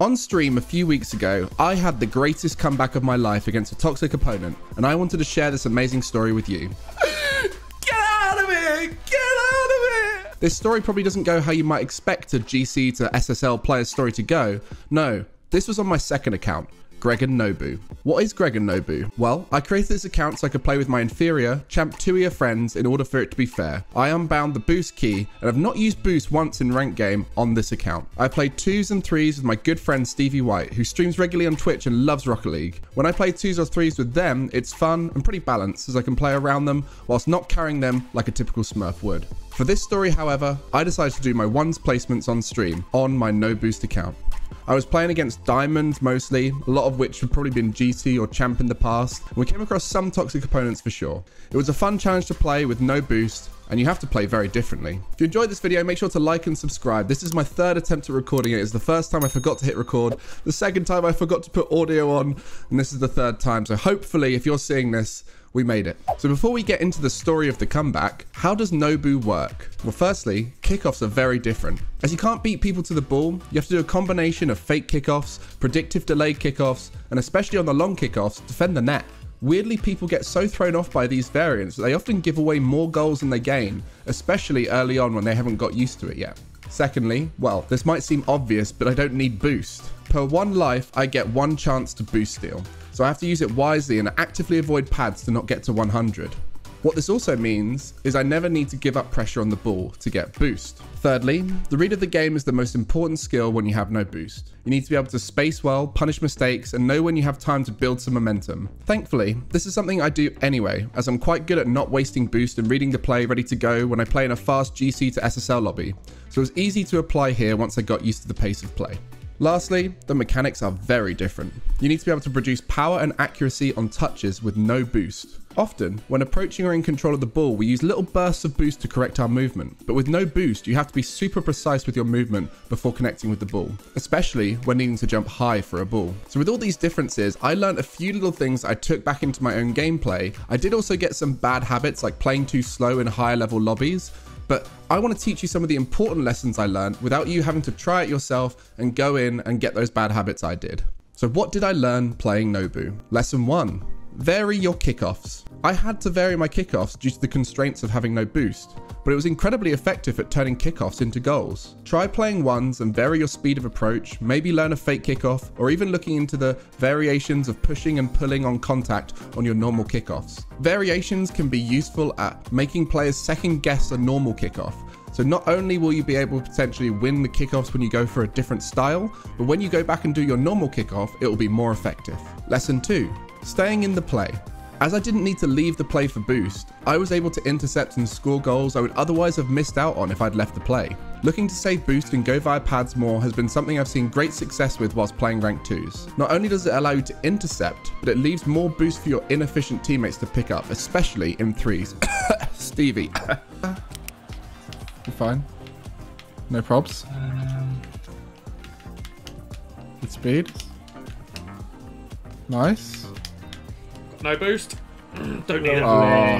On stream a few weeks ago, I had the greatest comeback of my life against a toxic opponent, and I wanted to share this amazing story with you. Get out of here! Get out of here! This story probably doesn't go how you might expect a GC to SSL player's story to go. No, this was on my second account, Gregan NoBoo. What is Gregan NoBoo? Well, I created this account so I could play with my inferior, champ 2-ier friends in order for it to be fair. I unbound the boost key and have not used boost once in ranked game on this account. I played 2s and 3s with my good friend Stevie White, who streams regularly on Twitch and loves Rocket League. When I play 2s or 3s with them, it's fun and pretty balanced as I can play around them whilst not carrying them like a typical Smurf would. For this story, however, I decided to do my 1s placements on stream on my no boost account. I was playing against diamonds mostly, a lot of which had probably been GC or champ in the past, and we came across some toxic opponents for sure. It was a fun challenge to play with no boost, and you have to play very differently. If you enjoyed this video, make sure to like and subscribe. This is my third attempt at recording it. It's the first time I forgot to hit record, the second time I forgot to put audio on, and this is the third time. So hopefully, if you're seeing this, we made it. So before we get into the story of the comeback, how does NoBoo work? Well, firstly, kickoffs are very different. As you can't beat people to the ball, you have to do a combination of fake kickoffs, predictive delayed kickoffs, and especially on the long kickoffs, defend the net. Weirdly, people get so thrown off by these variants that they often give away more goals than they gain, especially early on when they haven't got used to it yet. Secondly, well, this might seem obvious, but I don't need boost. Per 1 life, I get 1 chance to boost steal, so I have to use it wisely and actively avoid pads to not get to 100. What this also means is I never need to give up pressure on the ball to get boost. Thirdly, the read of the game is the most important skill when you have no boost. You need to be able to space well, punish mistakes, and know when you have time to build some momentum. Thankfully, this is something I do anyway, as I'm quite good at not wasting boost and reading the play ready to go when I play in a fast GC to SSL lobby, so it was easy to apply here once I got used to the pace of play. Lastly, the mechanics are very different. You need to be able to produce power and accuracy on touches with no boost. Often, when approaching or in control of the ball, we use little bursts of boost to correct our movement, but with no boost, you have to be super precise with your movement before connecting with the ball, especially when needing to jump high for a ball. So with all these differences, I learned a few little things I took back into my own gameplay. I did also get some bad habits like playing too slow in higher level lobbies, but I want to teach you some of the important lessons I learned without you having to try it yourself and go in and get those bad habits I did. So what did I learn playing NoBoo? Lesson 1. Vary your kickoffs. I had to vary my kickoffs due to the constraints of having no boost, but it was incredibly effective at turning kickoffs into goals. Try playing 1s and vary your speed of approach, maybe learn a fake kickoff, or even looking into the variations of pushing and pulling on contact on your normal kickoffs. Variations can be useful at making players second guess a normal kickoff. So not only will you be able to potentially win the kickoffs when you go for a different style, but when you go back and do your normal kickoff, it will be more effective. Lesson 2. Staying in the play. As I didn't need to leave the play for boost, I was able to intercept and score goals I would otherwise have missed out on if I'd left the play. Looking to save boost and go via pads more has been something I've seen great success with whilst playing ranked 2s. Not only does it allow you to intercept, but it leaves more boost for your inefficient teammates to pick up, especially in 3s. Stevie. You're fine. No probs. Good speed. Nice. No boost. Don't need it. Oh,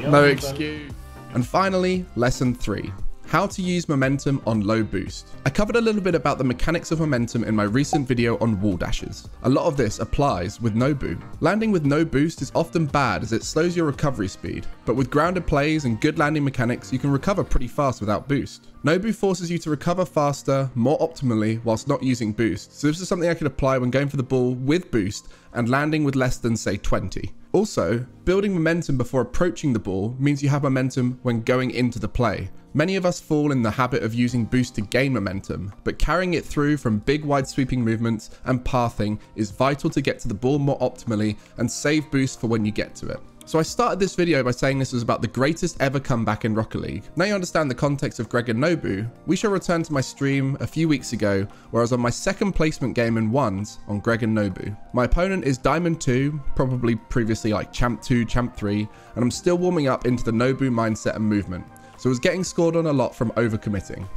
no excuse. And finally, lesson 3. How to use momentum on low boost. I covered a little bit about the mechanics of momentum in my recent video on wall dashes. A lot of this applies with NoBoo. Landing with no boost is often bad as it slows your recovery speed, but with grounded plays and good landing mechanics, you can recover pretty fast without boost. NoBoo forces you to recover faster, more optimally, whilst not using boost, so this is something I could apply when going for the ball with boost and landing with less than, say, 20. Also, building momentum before approaching the ball means you have momentum when going into the play. Many of us fall in the habit of using boost to gain momentum, but carrying it through from big wide sweeping movements and pathing is vital to get to the ball more optimally and save boost for when you get to it. So I started this video by saying this was about the greatest ever comeback in Rocket League. Now you understand the context of Gregan NoBoo, we shall return to my stream a few weeks ago where I was on my second placement game in 1s on Gregan NoBoo. My opponent is Diamond 2, probably previously like Champ 2, Champ 3, and I'm still warming up into the NoBoo mindset and movement, so I was getting scored on a lot from overcommitting.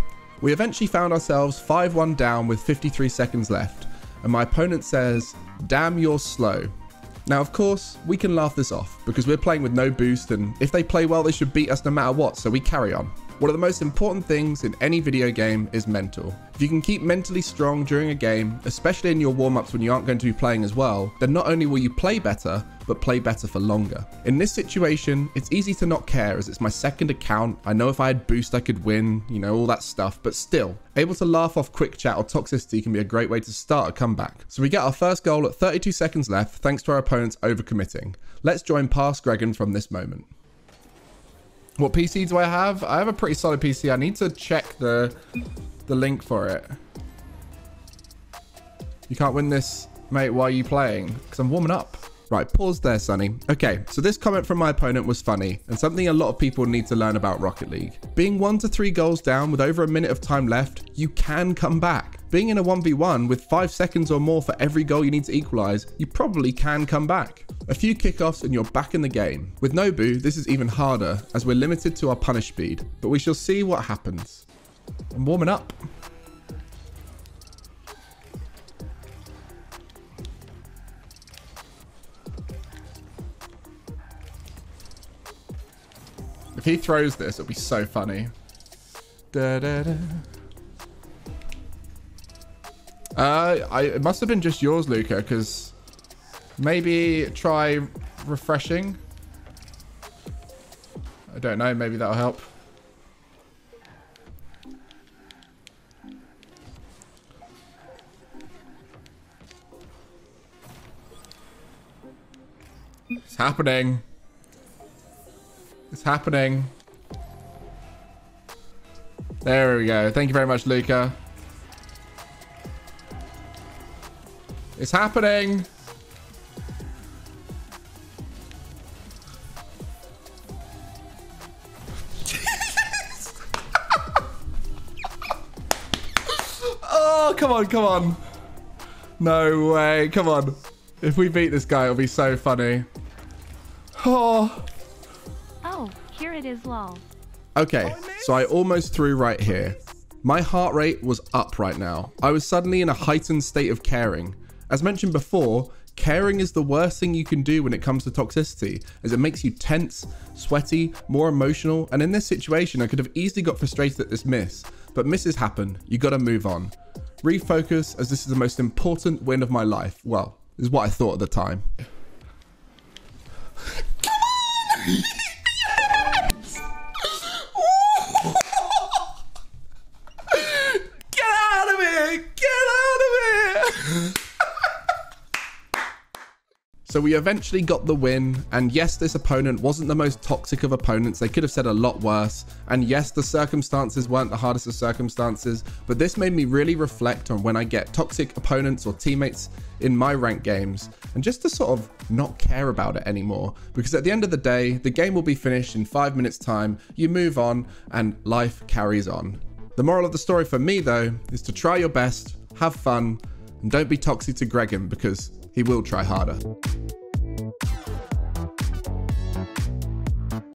We eventually found ourselves 5-1 down with 53 seconds left, and my opponent says, "Damn, you're slow." Now, of course, we can laugh this off because we're playing with no boost, and if they play well, they should beat us no matter what, so we carry on. One of the most important things in any video game is mental. If you can keep mentally strong during a game, especially in your warm-ups when you aren't going to be playing as well, then not only will you play better, but play better for longer. In this situation, it's easy to not care as it's my second account. I know if I had boost, I could win, you know, all that stuff, but still, able to laugh off quick chat or toxicity can be a great way to start a comeback. So we get our first goal at 32 seconds left, thanks to our opponents overcommitting. Let's join past Gregan from this moment. What PC do I have? I have a pretty solid PC. I need to check the link for it. You can't win this, mate, while you playing, because I'm warming up. Right, pause there, Sunny. Okay, so this comment from my opponent was funny and something a lot of people need to learn about Rocket League. Being 1 to 3 goals down with over a minute of time left, you can come back. Being in a 1v1 with 5 seconds or more for every goal you need to equalize, you probably can come back. A few kickoffs and you're back in the game. With NoBoo, this is even harder as we're limited to our punish speed, but we shall see what happens. I'm warming up. If he throws this, it'll be so funny. Da, da, da. It must have been just yours, Luca, because maybe try refreshing. I don't know, maybe that'll help. It's happening. It's happening. There we go. Thank you very much, Luca. It's happening. Oh, come on, come on. No way. Come on. If we beat this guy, it'll be so funny. Oh. Oh, here it is, lol. Okay, so I almost threw right here. My heart rate was up right now. I was suddenly in a heightened state of caring. As mentioned before, caring is the worst thing you can do when it comes to toxicity, as it makes you tense, sweaty, more emotional, and in this situation I could have easily got frustrated at this miss, but misses happen, you gotta move on. Refocus, as this is the most important win of my life. Well, is what I thought at the time. Come on! Get out of here! Get out of here! So we eventually got the win, and yes, this opponent wasn't the most toxic of opponents. They could have said a lot worse, and yes, the circumstances weren't the hardest of circumstances, but this made me really reflect on when I get toxic opponents or teammates in my ranked games, and just to sort of not care about it anymore, because at the end of the day, the game will be finished in 5 minutes time, you move on, and life carries on. The moral of the story for me though, is to try your best, have fun, and don't be toxic to Gregan because he will try harder.